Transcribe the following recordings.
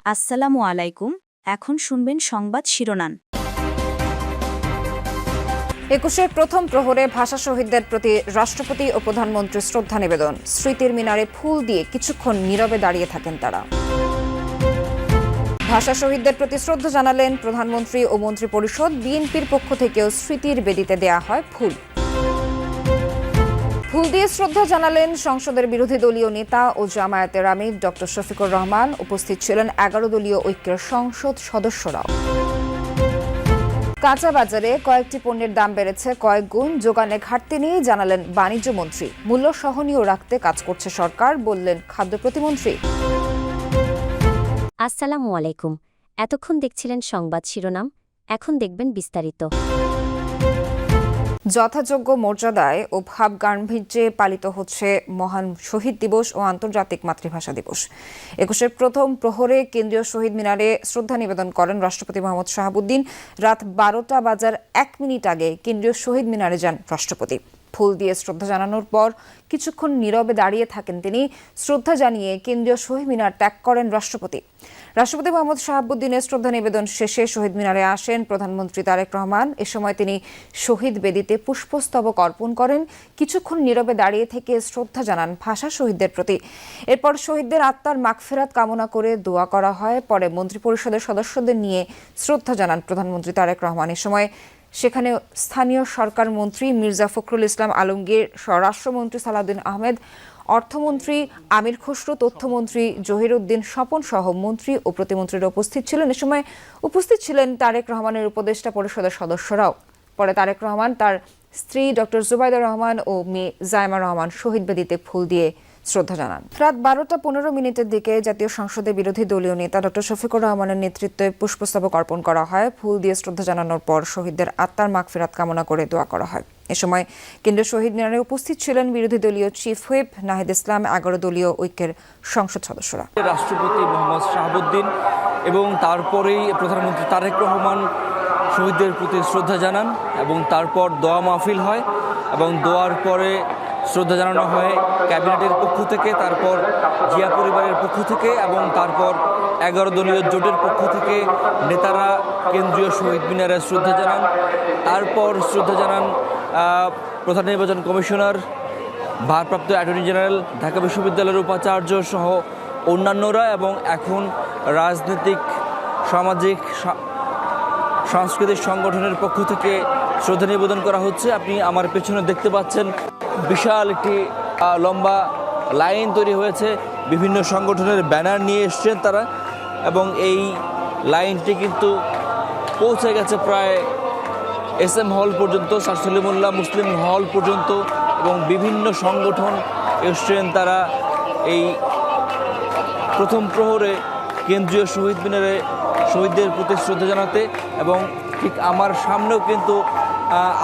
আসসালামু আলাইকুম। এখন শুনবেন সংবাদ শিরোনাম। ২১-এর প্রথম প্রহরে ভাষা শহীদদের প্রতি রাষ্ট্রপতি ও প্রধানমন্ত্রীর শ্রদ্ধা নিবেদন। স্মৃতির মিনারে ফুল দিয়ে কিছুক্ষণ নীরবে দাঁড়িয়ে থাকেন তারা। ভাষা শহীদদের প্রতি শ্রদ্ধা জানালেন প্রধানমন্ত্রী ও মন্ত্রিপরিষদ। বিএনপির পক্ষ থেকেও স্মৃতির বেদিতে দেয়া হয় ফুল। ফুল দিয়ে শ্রদ্ধা জানালেন সংসদের বিরোধী দলীয় নেতা ও জামায়াতের আমির ডক্টর শফিকুর রহমান। উপস্থিত ছিলেন ১১ দলীয় ঐক্যের সংসদ সদস্যরাও। কাঁচা বাজারে কয়েকটি পণ্যের দাম বেড়েছে কয়েক গুণ। যোগানে ঘাটতি নিয়ে জানালেন বাণিজ্য মন্ত্রী। মূল্য সহনীয় রাখতে কাজ করছে সরকার, বললেন খাদ্য প্রতিমন্ত্রী। আসসালামু আলাইকুম। এতক্ষণ দেখছিলেন সংবাদ শিরোনাম, এখন দেখবেন বিস্তারিত। যথাযোগ্য মর্যাদায় ও ভাব গাম্ভীর্যে পালিত হচ্ছে মহান শহীদ দিবস ও আন্তর্জাতিক মাতৃভাষা দিবস। ২১-এর প্রথম প্রহরে কেন্দ্রীয় শহীদ মিনারে শ্রদ্ধা নিবেদন করেন রাষ্ট্রপতি মোহাম্মদ শাহাবুদ্দিন। রাত ১২টা বাজার ১ মিনিট আগে কেন্দ্রীয় শহীদ মিনারে যান রাষ্ট্রপতি। ফুল দিয়ে শ্রদ্ধা জানানোর পর কিছুক্ষণ নীরবে দাঁড়িয়ে থাকেন তিনি। শ্রদ্ধা জানিয়ে কেন্দ্রীয় শহীদ মিনার ত্যাগ করেন রাষ্ট্রপতি। রাষ্ট্রপতি মোহাম্মদ শাহাবুদ্দিনের শ্রদ্ধা নিবেদন শেষে শহীদ মিনারে আসেন প্রধানমন্ত্রী তারেক রহমান। এ সময় তিনি শহীদ বেদিতে পুষ্পস্তবক অর্পণ করেন। কিছুক্ষণ নীরবে দাঁড়িয়ে থেকে শ্রদ্ধা জানান ভাষা শহীদদের প্রতি। এরপর শহীদদের আত্মার মাগফিরাত কামনা করে দোয়া করা হয়। পরে মন্ত্রিপরিষদের সদস্যদের নিয়ে শ্রদ্ধা জানান প্রধানমন্ত্রী তারেক রহমান। এ সময় সেখানে স্থানীয় সরকার মন্ত্রী মির্জা ফখরুল ইসলাম আলমগীর, স্বরাষ্ট্রমন্ত্রী সালাউদ্দিন আহমেদ, অর্থমন্ত্রী আমির খসরু, তথ্যমন্ত্রী জহিরুদ্দিন স্বপন সহ মন্ত্রী ও প্রতিমন্ত্রীরা উপস্থিত ছিলেন। এ সময় উপস্থিত ছিলেন তারেক রহমানের উপদেষ্টা পরিষদের সদস্যরাও। পরে তারেক রহমান, তার স্ত্রী ডক্টর জুবাইদা রহমান ও মেয়ে জায়মা রহমান শহীদ বেদিতে ফুল দিয়ে শ্রদ্ধা জানান। রাত ১২টা ১৫ মিনিটের দিকে জাতীয় সংসদের বিরোধী দলীয় নেতা ডক্টর শফিকুর রহমানের নেতৃত্বে পুষ্পস্তবক অর্পণ করা হয়। ফুল দিয়ে শ্রদ্ধা জানানোর পর শহীদদের আত্মার মাগফিরাত কামনা করে দোয়া করা হয়। এ সময় কেন্দ্রীয় শহীদ মিনারে উপস্থিত ছিলেন বিরোধী দলীয় চিফ হুইপ নাহিদ ইসলাম, ১১ দলীয় ঐক্যের সংসদ সদস্যরা। রাষ্ট্রপতি মোহাম্মদ শাহাবুদ্দিন এবং তারপরেই প্রধানমন্ত্রী তারেক রহমান শহীদদের প্রতি শ্রদ্ধা জানান এবং তারপর দোয়া মাহফিল হয় এবং দোয়ার পরে শ্রদ্ধা জানানো হয় ক্যাবিনেটের পক্ষ থেকে, তারপর জিয়া পরিবারের পক্ষ থেকে এবং তারপর ১১ দলীয় জোটের পক্ষ থেকে নেতারা কেন্দ্রীয় শহীদ মিনারে শ্রদ্ধা জানান। তারপর শ্রদ্ধা জানান প্রধান নির্বাচন কমিশনার, ভারপ্রাপ্ত অ্যাটর্নি জেনারেল, ঢাকা বিশ্ববিদ্যালয়ের উপাচার্য সহ অন্যান্যরা এবং এখন রাজনৈতিক, সামাজিক, সাংস্কৃতিক সংগঠনের পক্ষ থেকে শ্রদ্ধা নিবেদন করা হচ্ছে। আপনি আমার পেছনে দেখতে পাচ্ছেন বিশাল একটি লম্বা লাইন তৈরি হয়েছে। বিভিন্ন সংগঠনের ব্যানার নিয়ে এসছেন তারা এবং এই লাইনটি কিন্তু পৌঁছে গেছে প্রায় SM হল পর্যন্ত, স্যার সলিমুল্লাহ মুসলিম হল পর্যন্ত এবং বিভিন্ন সংগঠন এসছেন তারা এই প্রথম প্রহরে কেন্দ্রীয় শহীদ মিনারে শহীদদের প্রতি শ্রদ্ধা জানাতে। এবং ঠিক আমার সামনেও কিন্তু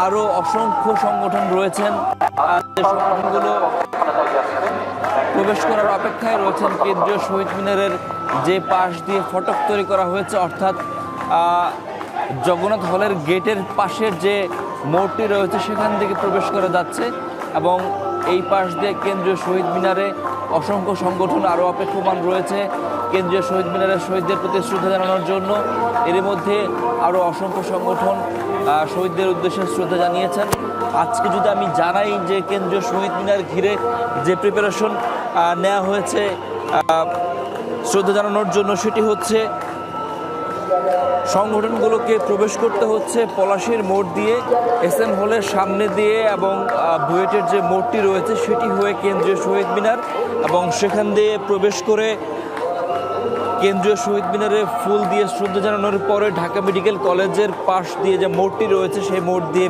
আরও অসংখ্য সংগঠন রয়েছেন, যে সংগঠনগুলো প্রবেশ করার অপেক্ষায় রয়েছেন কেন্দ্রীয় শহীদ মিনারের যে পাশ দিয়ে ফটক তৈরি করা হয়েছে, অর্থাৎ জগন্নাথ হলের গেটের পাশের যে মোড়টি রয়েছে সেখান থেকে প্রবেশ করা যাচ্ছে এবং এই পাশ দিয়ে কেন্দ্রীয় শহীদ মিনারে অসংখ্য সংগঠন আরও অপেক্ষমান রয়েছে কেন্দ্রীয় শহীদ মিনারে শহীদদের প্রতি শ্রদ্ধা জানানোর জন্য। এর মধ্যে আরও অসংখ্য সংগঠন শহীদদের উদ্দেশ্যে শ্রদ্ধা জানিয়েছেন। আজকে যদি আমি জানাই যে কেন্দ্রীয় শহীদ মিনার ঘিরে যে প্রিপারেশন নেওয়া হয়েছে শ্রদ্ধা জানানোর জন্য, সেটি হচ্ছে সংগঠনগুলোকে প্রবেশ করতে হচ্ছে পলাশীর মোড় দিয়ে, SM হলের সামনে দিয়ে এবং বুয়েটের যে মোড়টি রয়েছে সেটি হয়ে কেন্দ্রীয় শহীদ মিনার এবং সেখান দিয়ে প্রবেশ করে কেন্দ্রীয় শহীদ মিনারে ফুল দিয়ে শ্রদ্ধা জানানোর পরে ঢাকা মেডিকেল কলেজের পাশ দিয়ে যে মোড়টি রয়েছে সেই মোড় দিয়ে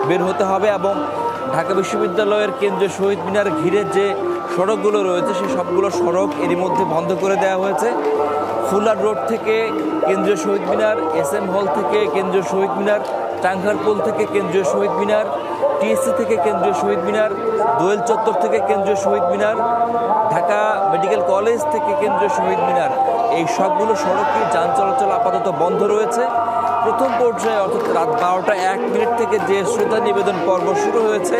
বের হতে হবে এবং ঢাকা বিশ্ববিদ্যালয়ের কেন্দ্রীয় শহীদ মিনার ঘিরে যে সড়কগুলো রয়েছে সেই সবগুলো সড়ক এরই মধ্যে বন্ধ করে দেওয়া হয়েছে। ফুলার রোড থেকে কেন্দ্রীয় শহীদ মিনার, SM হল থেকে কেন্দ্রীয় শহীদ মিনার, টাঙ্গারপুল থেকে কেন্দ্রীয় শহীদ মিনার, TSC থেকে কেন্দ্রীয় শহীদ মিনার, দোয়েল চত্বর থেকে কেন্দ্রীয় শহীদ মিনার, ঢাকা মেডিকেল কলেজ থেকে কেন্দ্রীয় শহীদ মিনার, এই সবগুলো সড়কে যান চলাচল আপাতত বন্ধ রয়েছে। প্রথম পর্যায়ে অর্থাৎ রাত 12টা 1 মিনিট থেকে যে শ্রদ্ধা নিবেদন পর্ব শুরু হয়েছে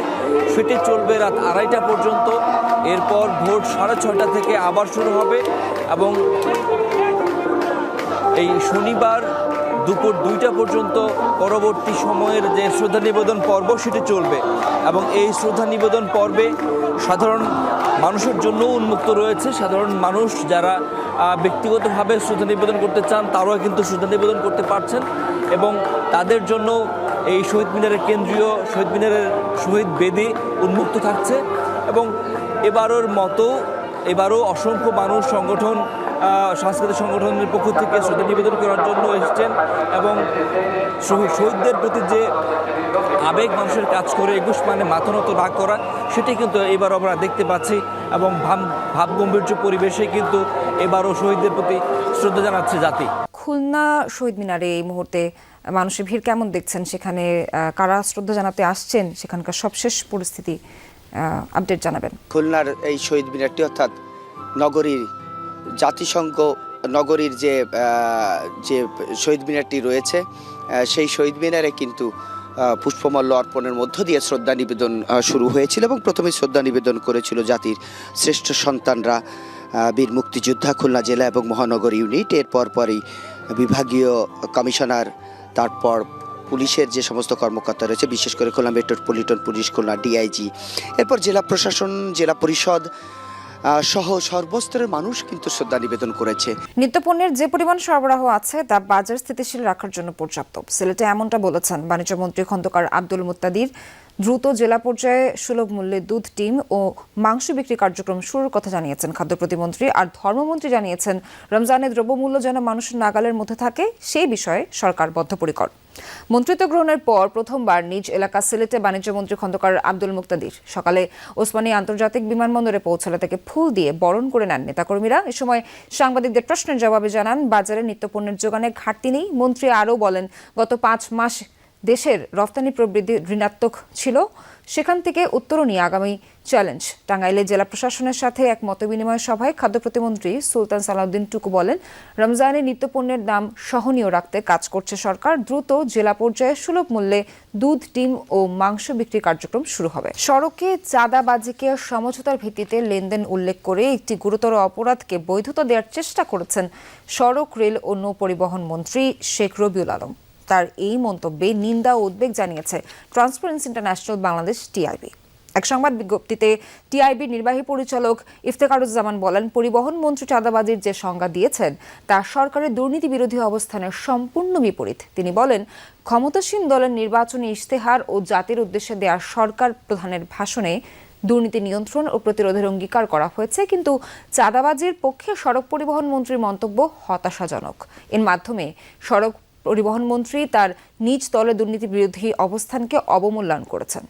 সেটি চলবে রাত 2:30 পর্যন্ত। এরপর ভোর 6:30 থেকে আবার শুরু হবে এবং এই শনিবার দুপুর 2টা পর্যন্ত পরবর্তী সময়ের যে শ্রদ্ধা নিবেদন পর্ব সেটি চলবে এবং এই শ্রদ্ধা নিবেদন পর্বে সাধারণ মানুষের জন্য উন্মুক্ত রয়েছে। সাধারণ মানুষ যারা ব্যক্তিগতভাবে শ্রদ্ধা নিবেদন করতে চান তারাও কিন্তু শ্রদ্ধা নিবেদন করতে পারছেন এবং তাদের জন্য এই শহীদ মিনারের কেন্দ্রীয় শহীদ মিনারের শহীদ বেদি উন্মুক্ত থাকছে এবং এবারও অসংখ্য মানুষ সংগঠন সাংস্কৃতিক সংগঠনের পক্ষ থেকে শ্রদ্ধা নিবেদন করার জন্য এসেছেন এবং শহীদদের প্রতি যে আবেগ মানুষের কাজ করে 21 মানে মাথা নত না করা সেটি কিন্তু এবার আমরা দেখতে পাচ্ছি এবং ভাবগম্ভীর্য পরিবেশে কিন্তু এবারও শহীদদের প্রতি শ্রদ্ধা জানাচ্ছে জাতি। খুলনা শহীদ মিনারে এই মুহূর্তে মানুষের ভিড় কেমন দেখছেন, সেখানে কারা শ্রদ্ধা জানাতে আসছেন, সেখানকার সবশেষ পরিস্থিতি আপডেট জানাবেন। খুলনার এই শহীদ মিনারটি অর্থাৎ নগরীর জাতিসংঘ নগরীর যে শহীদ মিনারটি রয়েছে সেই শহীদ মিনারে কিন্তু পুষ্পমাল্য অর্পণের মধ্য দিয়ে শ্রদ্ধা নিবেদন শুরু হয়েছিল এবং প্রথমে শ্রদ্ধা নিবেদন করেছিল জাতির শ্রেষ্ঠ সন্তানরা, বীর মুক্তিযোদ্ধা খুলনা জেলা এবং মহানগর ইউনিট। এর পরই বিভাগীয় কমিশনার, তারপর পুলিশের যে সমস্ত কর্মকর্তা রয়েছে, বিশেষ করে Khulna metropolitan police, Khulna DIG, এরপর জেলা প্রশাসন, জেলা পরিষদ সহ সর্বস্তরের মানুষ কিন্তু শ্রদ্ধা নিবেদন করেছে। নিত্যপণ্যের যে পরিমাণ সরবরাহ আছে তা বাজার স্থিতিশীল রাখার জন্য পর্যাপ্ত, সিলেটে এমনটা বলেছেন বাণিজ্যমন্ত্রী খন্দকার আব্দুল মুত্তাদির। দ্রুত জেলা পর্যায়ে সুলভ মূল্যে দুধ, ডিম ও মাংস বিক্রি কার্যক্রম শুরুর কথা জানিয়েছেন খাদ্য প্রতিমন্ত্রী। আর ধর্মমন্ত্রী জানিয়েছেন রমজানে দ্রব্যমূল্য যেন মানুষের নাগালের মধ্যে থাকে সেই বিষয়ে সরকার বদ্ধপরিকর। মন্ত্রিত্ব গ্রহণের পর প্রথমবার নিজ এলাকা সিলেটে বাণিজ্যমন্ত্রী খন্দকার আব্দুল মুত্তাদির সকালে ওসমানী আন্তর্জাতিক বিমানবন্দরে পৌঁছালে তাকে ফুল দিয়ে বরণ করে নেন নেতাকর্মীরা। এ সময় সাংবাদিকদের প্রশ্নের জবাবে জানান বাজারে নিত্যপণ্যের যোগানে ঘাটতি নেই। মন্ত্রী আরও বলেন গত 5 মাস দেশের রপ্তানি প্রবৃদ্ধি ঋণাত্মক ছিল, সেখান থেকে উত্তরণীয় আগামী চ্যালেঞ্জ। টাঙ্গাইলে জেলা প্রশাসনের সাথে এক মতবিনিময় সভায় খাদ্য প্রতিমন্ত্রী সুলতান সালাউদ্দিন টুকু বলেন রমজানে নিত্যপণ্যের দাম সহনীয় রাখতে কাজ করছে সরকার। দ্রুত জেলা পর্যায়ে সুলভ মূল্যে দুধ, ডিম ও মাংস বিক্রি কার্যক্রম শুরু হবে। সড়কে চাঁদাবাজিকে সমঝোতার ভিত্তিতে লেনদেন উল্লেখ করে একটি গুরুতর অপরাধকে বৈধতা দেওয়ার চেষ্টা করেছেন সড়ক, রেল ও নৌ পরিবহন মন্ত্রী শেখ রবিউল আলম। তার এই মন্তব্যে নিন্দা ও উদ্বেগ জানিয়েছে ট্রান্সপারেন্সি ইন্টারন্যাশনাল বাংলাদেশ টিআইবি। এক সংবাদ বিজ্ঞপ্তিতে টিআইবির নির্বাহী পরিচালক ইফতেখারুজ্জামান বলেন পরিবহন মন্ত্রী চাঁদাবাজির যে সংজ্ঞা দিয়েছেন তা সরকারের দুর্নীতি বিরোধী অবস্থানের সম্পূর্ণ বিপরীত। তিনি বলেন ক্ষমতাসীন দলের নির্বাচনী ইশতেহার ও জাতির উদ্দেশ্যে দেয়া সরকার প্রধানের ভাষণে দুর্নীতি নিয়ন্ত্রণ ও প্রতিরোধের অঙ্গীকার করা হয়েছে, কিন্তু চাঁদাবাজির পক্ষে সড়ক পরিবহন মন্ত্রীর মন্তব্য হতাশাজনক। এর মাধ্যমে সড়ক পরিবহন মন্ত্রী তার নিজ দলের দুর্নীতি বিরোধী অবস্থানকে অবমূল্যায়ন করেছেন।